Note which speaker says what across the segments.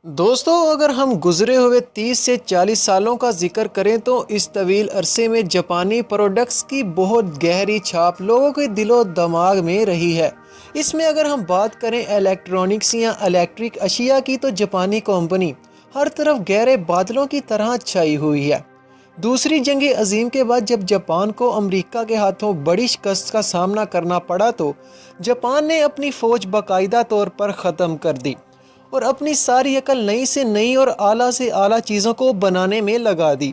Speaker 1: دوستو اگر ہم گزرے ہوئے 30 سے 40 سالوں کا ذکر کریں تو اس طویل عرصے میں جاپانی پروڈکٹس کی بہت گہری چھاپ لوگوں کے دل و دماغ میں رہی ہے۔ اس میں اگر ہم بات کریں الیکٹرونکس یا الیکٹرک اشیاء کی تو جاپانی کمپنی ہر طرف گہرے بادلوں کی طرح چھائی ہوئی ہے۔ دوسری جنگ عظیم کے بعد جب جاپان کو امریکہ کے ہاتھوں بڑی شکست کا سامنا کرنا پڑا تو جاپان نے اپنی فوج باقاعدہ طور پر ختم کر دی اور اپنی ساری عقل نئی سے نئی اور اعلیٰ سے اعلیٰ چیزوں کو بنانے میں لگا دی۔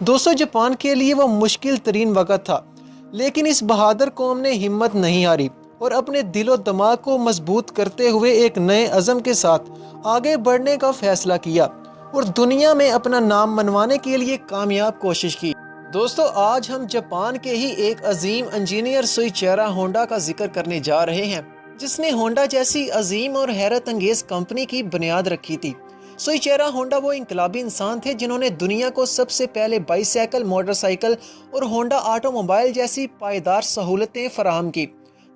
Speaker 1: دوستو جاپان کے لیے وہ مشکل ترین وقت تھا، لیکن اس بہادر قوم نے ہمت نہیں ہاری اور اپنے دل و دماغ کو مضبوط کرتے ہوئے ایک نئے عزم کے ساتھ آگے بڑھنے کا فیصلہ کیا اور دنیا میں اپنا نام منوانے کے لیے کامیاب کوشش کی۔ دوستو آج ہم جاپان کے ہی ایک عظیم انجینئر سوئیچیرا ہونڈا کا ذکر کرنے جا رہے ہیں، جس نے ہونڈا جیسی عظیم اور حیرت انگیز کمپنی کی بنیاد رکھی تھی۔ سوئیچیرا ہونڈا وہ انقلابی انسان تھے جنہوں نے دنیا کو سب سے پہلے بائی سائیکل، موٹر سائیکل اور ہونڈا آٹو موبائل جیسی پائیدار سہولتیں فراہم کی۔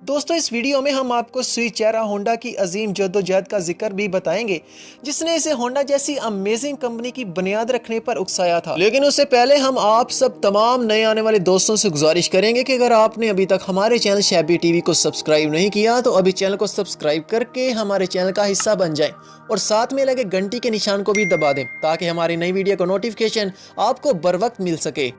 Speaker 1: دوستو اس ویڈیو میں ہم آپ کو سوئیچیرا ہونڈا کی عظیم جدوجہد کا ذکر بھی بتائیں گے، جس نے اسے ہونڈا جیسی امیزنگ کمپنی کی بنیاد رکھنے پر اکسایا تھا۔ لیکن اس سے پہلے ہم آپ سب تمام نئے آنے والے دوستوں سے گزارش کریں گے کہ اگر آپ نے ابھی تک ہمارے چینل شیبی ٹی وی کو سبسکرائب نہیں کیا تو ابھی چینل کو سبسکرائب کر کے ہمارے چینل کا حصہ بن جائیں اور ساتھ میں لگے گھنٹی کے نشان کو بھی دبا دیں تاکہ ہماری نئی ویڈیو کا نوٹیفیکیشن آپ کو بر وقت مل سکے۔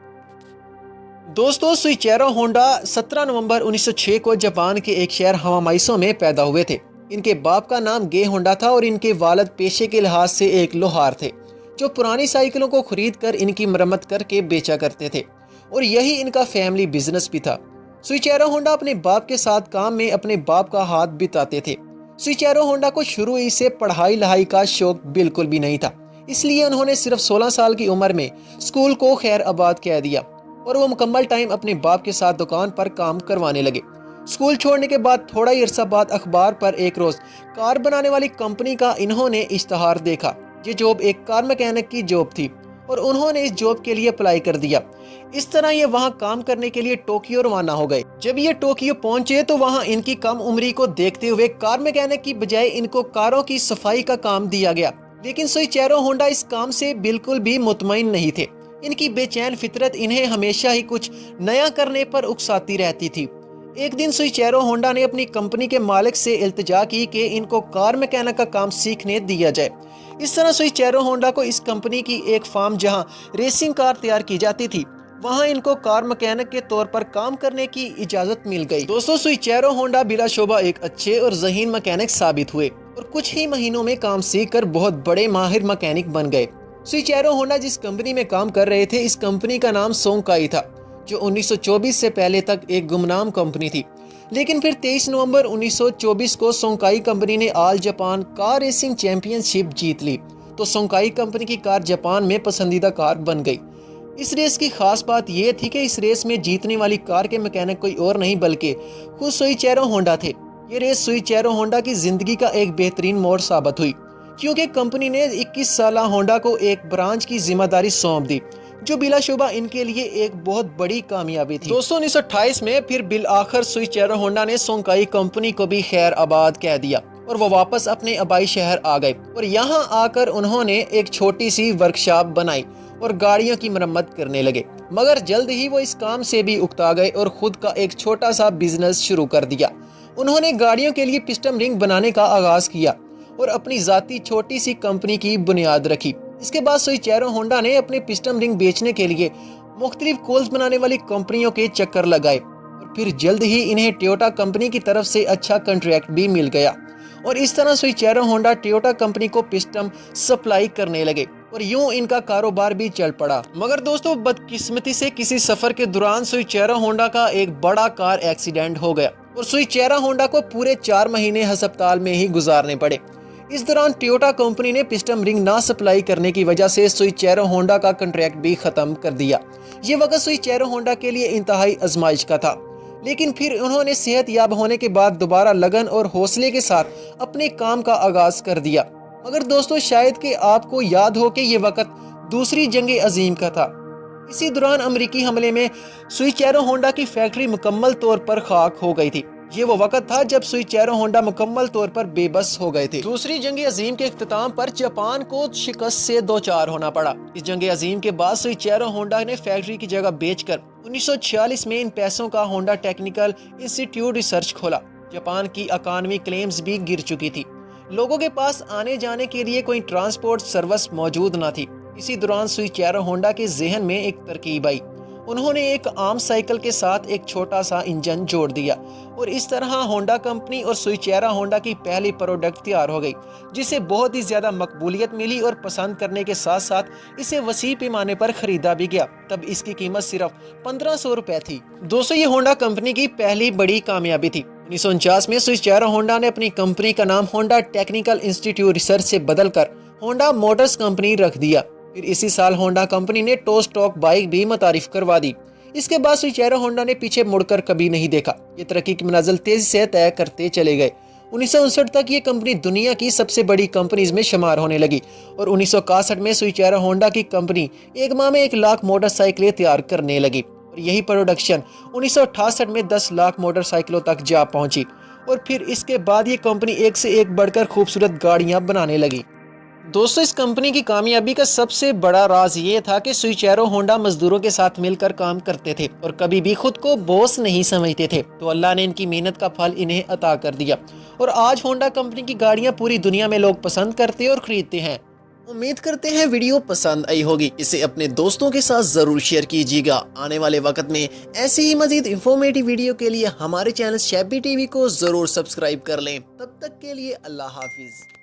Speaker 1: دوستو سوئیچیرا ہونڈا 17 نومبر 1906 کو جاپان کے ایک شہر ہمامائسو میں پیدا ہوئے تھے۔ ان کے باپ کا نام گے ہونڈا تھا اور ان کے والد پیشے کے لحاظ سے ایک لوہار تھے جو پرانی سائیکلوں کو خرید کر ان کی مرمت کر کے بیچا کرتے تھے اور یہی ان کا فیملی بزنس بھی تھا۔ سوئیچیرا ہونڈا اپنے باپ کے ساتھ کام میں اپنے باپ کا ہاتھ بتاتے تھے۔ سوئیچیرا ہونڈا کو شروع ہی سے پڑھائی لکھائی کا شوق بالکل بھی نہیں تھا، اس لیے انہوں نے صرف 16 سال کی عمر میں اسکول کو خیر آباد کہہ دیا اور وہ مکمل ٹائم اپنے باپ کے ساتھ دکان پر کام کروانے لگے۔ اسکول چھوڑنے کے بعد تھوڑا ہی عرصہ بعد اخبار پر ایک روز کار بنانے والی کمپنی کا انہوں نے اشتہار دیکھا۔ یہ جاب ایک کار میکینک کی جاب تھی اور انہوں نے اس جاب کے لیے اپلائی کر دیا۔ اس طرح یہ وہاں کام کرنے کے لیے ٹوکیو روانہ ہو گئے۔ جب یہ ٹوکیو پہنچے تو وہاں ان کی کم عمری کو دیکھتے ہوئے کار میکینک کی بجائے ان کو کاروں کی صفائی کا کام دیا گیا، لیکن سوئیچیرا ہونڈا اس کام سے بالکل بھی مطمئن نہیں تھے۔ ان کی بے چین فطرت انہیں ہمیشہ ہی کچھ نیا کرنے پر اکساتی رہتی تھی۔ ایک دن سوئیچیرا ہونڈا نے اپنی کمپنی کے مالک سے التجا کی کہ ان کو کار میکینک کا کام سیکھنے دیا جائے۔ اس طرح سوئیچیرا ہونڈا کو اس کمپنی کی ایک فارم جہاں ریسنگ کار تیار کی جاتی تھی، وہاں ان کو کار میکینک کے طور پر کام کرنے کی اجازت مل گئی۔ دوستو سوئیچیرا ہونڈا بلا شبہ ایک اچھے اور ذہین میکینک ثابت ہوئے اور کچھ ہی مہینوں میں کام سیکھ کر بہت بڑے ماہر میکینک بن گئے۔ سوئیچیرا ہونڈا جس کمپنی میں کام کر رہے تھے، اس کمپنی کا نام سونکائی تھا، جو 1924 سے پہلے تک ایک گمنام کمپنی تھی۔ لیکن پھر 23 نومبر 1924 کو سونکائی کمپنی نے آل جاپان کار ریسنگ چیمپئن شپ جیت لی تو سونکائی کمپنی کی کار جاپان میں پسندیدہ کار بن گئی۔ اس ریس کی خاص بات یہ تھی کہ اس ریس میں جیتنے والی کار کے میکینک کوئی اور نہیں بلکہ خود سوئیچیرا ہونڈا تھے۔ یہ ریس سوئیچیرا ہونڈا کی زندگی کا ایک بہترین موڑ ثابت ہوئی، کیونکہ کمپنی نے 21 سالہ ہونڈا کو ایک برانچ کی ذمہ داری سونپ دی، جو بلا شبہ ان کے لیے ایک بہت بڑی کامیابی تھی۔ دوستو 1928 میں پھر بالآخر سوئیچیرا ہونڈا نے سونکائی کمپنی کو بھی خیر آباد کہہ دیا اور وہ واپس اپنے آبائی شہر آ گئے اور یہاں آ کر انہوں نے ایک چھوٹی سی ورکشاپ بنائی اور گاڑیوں کی مرمت کرنے لگے، مگر جلد ہی وہ اس کام سے بھی اکتا گئے اور خود کا ایک چھوٹا سا بزنس شروع کر دیا۔ انہوں نے گاڑیوں کے لیے پسٹن رنگ بنانے کا آغاز کیا اور اپنی ذاتی چھوٹی سی کمپنی کی بنیاد رکھی۔ اس کے بعد سوئیچیرا ہونڈا نے اپنے پسٹن رنگ بیچنے کے لیے مختلف کولز بنانے والی کمپنیوں کے چکر لگائے اور پھر جلد ہی انہیں ٹویوٹا کمپنی کی طرف سے اچھا کنٹریکٹ بھی مل گیا اور اس طرح سوئیچیرا ہونڈا ٹویوٹا کمپنی کو پسٹن سپلائی کرنے لگے اور یوں ان کا کاروبار بھی چل پڑا۔ مگر دوستو بدقسمتی سے کسی سفر کے دوران سوئیچیرا ہونڈا کا ایک بڑا کار ایکسیڈنٹ ہو گیا اور سوئیچیرا ہونڈا کو پورے 4 مہینے ہسپتال میں ہی گزارنے پڑے۔ اس دوران ٹویوٹا کمپنی نے پسٹن رنگ نہ سپلائی کرنے کی وجہ سے سوئیچیرا ہونڈا کا کنٹریکٹ بھی ختم کر دیا۔ یہ وقت سوئیچیرا ہونڈا کے لیے انتہائی آزمائش کا تھا، لیکن پھر انہوں نے صحت یاب ہونے کے بعد دوبارہ لگن اور حوصلے کے ساتھ اپنے کام کا آغاز کر دیا۔ مگر دوستو شاید کہ آپ کو یاد ہو کہ یہ وقت دوسری جنگ عظیم کا تھا۔ اسی دوران امریکی حملے میں سوئیچیرا ہونڈا کی فیکٹری مکمل طور پر خاک ہو گئی تھی یہ وہ وقت تھا جب سوئچیرو ہونڈا مکمل طور پر بے بس ہو گئے تھے۔ دوسری جنگ عظیم کے اختتام پر جاپان کو شکست سے دوچار ہونا پڑا۔ اس جنگ عظیم کے بعد سوئچیرو ہونڈا نے فیکٹری کی جگہ بیچ کر 1946 میں ان پیسوں کا ہونڈا ٹیکنیکل انسٹیٹیوٹ ریسرچ کھولا۔ جاپان کی اکانومی کلیمز بھی گر چکی تھی۔ لوگوں کے پاس آنے جانے کے لیے کوئی ٹرانسپورٹ سروس موجود نہ تھی۔ اسی دوران سوئچیرو ہونڈا کے ذہن میں ایک ترکیب آئی۔ انہوں نے ایک عام سائیکل کے ساتھ ایک چھوٹا سا انجن جوڑ دیا اور اس طرح ہونڈا کمپنی اور سوئچیرو ہونڈا کی پہلی پروڈکٹ تیار ہو گئی، جسے بہت ہی زیادہ مقبولیت ملی اور پسند کرنے کے ساتھ ساتھ اسے وسیع پیمانے پر خریدا بھی گیا۔ تب اس کی قیمت صرف 1500 روپے تھی۔ دوستو، یہ ہونڈا کمپنی کی پہلی بڑی کامیابی تھی۔ 1949 میں سوئچیرو ہونڈا نے اپنی کمپنی کا نام ہونڈا ٹیکنیکل انسٹیٹیوٹ ریسرچ سے بدل کر ہونڈا موٹرز کمپنی رکھ دیا۔ پھر اسی سال ہونڈا کمپنی نے ٹو اسٹاک بائک بھی متعارف کروا دی۔ اس کے بعد سوئچیرو ہونڈا نے پیچھے مڑ کر کبھی نہیں دیکھا۔ یہ ترقی کی منزل تیزی سے طے کرتے چلے گئے۔ 1959 تک یہ کمپنی دنیا کی سب سے بڑی کمپنیز میں شمار ہونے لگی اور 1961 میں سوئچیرو ہونڈا کی کمپنی ایک ماہ میں 1 لاکھ موٹر سائیکلیں تیار کرنے لگی اور یہی پروڈکشن 1968 میں 10 لاکھ موٹر سائیکلوں تک جا پہنچی اور پھر اس کے بعد یہ کمپنی ایک سے ایک بڑھ کر خوبصورت گاڑیاں بنانے لگی۔ دوستو، اس کمپنی کی کامیابی کا سب سے بڑا راز یہ تھا کہ سوئچیرو ہونڈا مزدوروں کے ساتھ مل کر کام کرتے تھے اور کبھی بھی خود کو بوس نہیں سمجھتے تھے، تو اللہ نے ان کی محنت کا پھل انہیں عطا کر دیا اور آج ہونڈا کمپنی کی گاڑیاں پوری دنیا میں لوگ پسند کرتے اور خریدتے ہیں۔ امید کرتے ہیں ویڈیو پسند آئی ہوگی، اسے اپنے دوستوں کے ساتھ ضرور شیئر کیجیے گا۔ آنے والے وقت میں ایسی ہی مزید انفارمیٹیو ویڈیو کے لیے ہمارے چینل شیبی ٹی وی کو ضرور سبسکرائب کر لیں۔ تب تک کے لیے اللہ حافظ۔